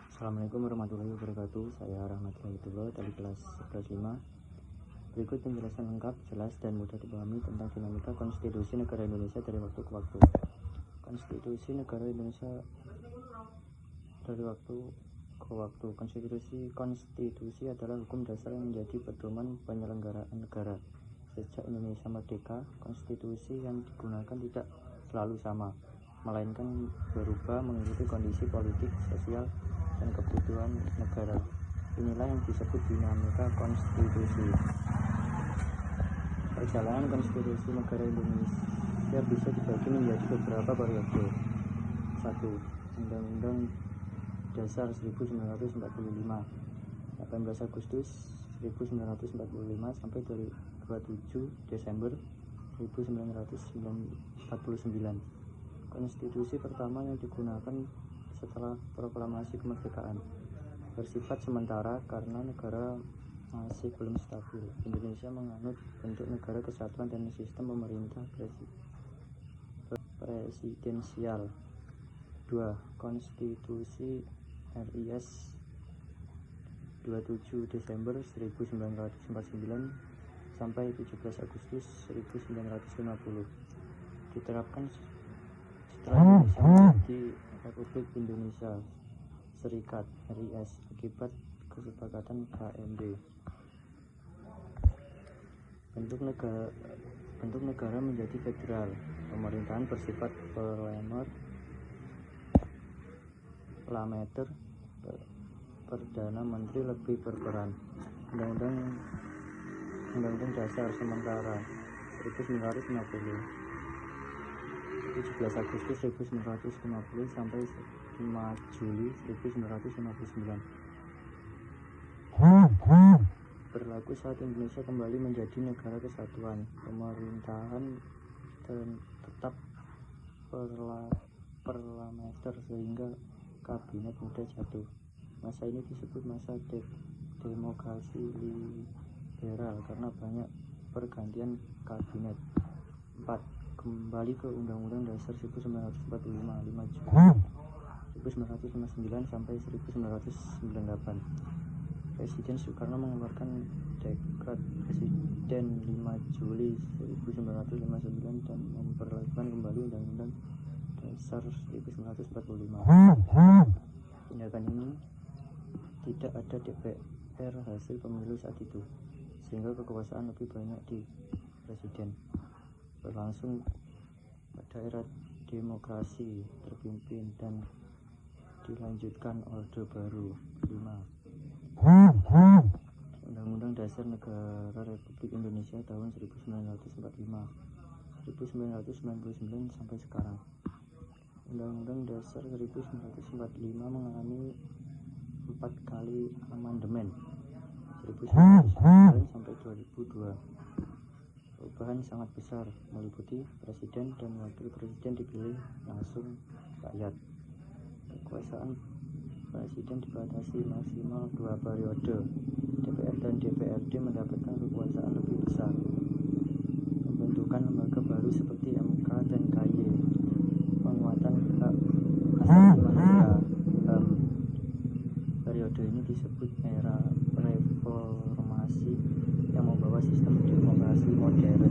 Assalamualaikum warahmatullahi wabarakatuh. Saya Rahmat Hidayatullah dari kelas 11.5. Berikut penjelasan lengkap, jelas, dan mudah dipahami tentang dinamika konstitusi negara Indonesia dari waktu ke waktu. Konstitusi negara Indonesia dari waktu ke waktu. Konstitusi adalah hukum dasar yang menjadi pedoman penyelenggaraan negara. Sejak Indonesia merdeka, konstitusi yang digunakan tidak selalu sama, melainkan berubah mengikuti kondisi politik, sosial, dan kebutuhan negara. Inilah yang disebut dinamika konstitusi. Perjalanan konstitusi negara Indonesia bisa dibagi menjadi beberapa periode. 1. Undang-Undang Dasar 1945, 18 Agustus 1945 sampai 27 Desember 1949. Konstitusi pertama yang digunakan setelah proklamasi kemerdekaan, bersifat sementara karena negara masih belum stabil. Indonesia menganut bentuk negara kesatuan dan sistem pemerintah presidensial. 2. Konstitusi RIS 27 Desember 1949 sampai 17 Agustus 1950 diterapkan setelah Indonesia menjadi Republik Indonesia Serikat RIS akibat kesepakatan KMB. Bentuk negara menjadi federal. Pemerintahan bersifat parlementer. Perdana Menteri lebih berperan. Undang-Undang Dasar sementara 1950. 17 Agustus 1950 sampai 5 Juli 1959 berlaku saat Indonesia kembali menjadi negara kesatuan. Pemerintahan tetap parlementer sehingga kabinet muda jatuh. Masa ini disebut masa demokrasi liberal karena banyak pergantian kabinet. 4. Kembali ke Undang-Undang Dasar 1945, 5 Juli 1959 sampai 1998. Presiden Soekarno mengeluarkan Dekret Presiden 5 Juli 1959 dan memperlakukan kembali Undang-Undang Dasar 1945. Tindakan ini tidak ada DPR hasil pemilu saat itu, sehingga kekuasaan lebih banyak di presiden. Berlangsung pada era demokrasi terpimpin dan dilanjutkan Orde Baru. 5. Undang-Undang Dasar Negara Republik Indonesia tahun 1945, 1999 sampai sekarang. Undang-Undang Dasar 1945 mengalami 4 kali amandemen, 1999 sampai 2002. Perubahan sangat besar, meliputi presiden dan wakil presiden dipilih langsung rakyat. Kekuasaan presiden dibatasi maksimal 2 periode. DPR dan DPRD mendapatkan kekuasaan lebih besar. Pembentukan lembaga baru seperti MK dan KY. Penguatan hak asasi manusia. Periode ini disebut era reformasi yang membawa sistem demokrasi modern.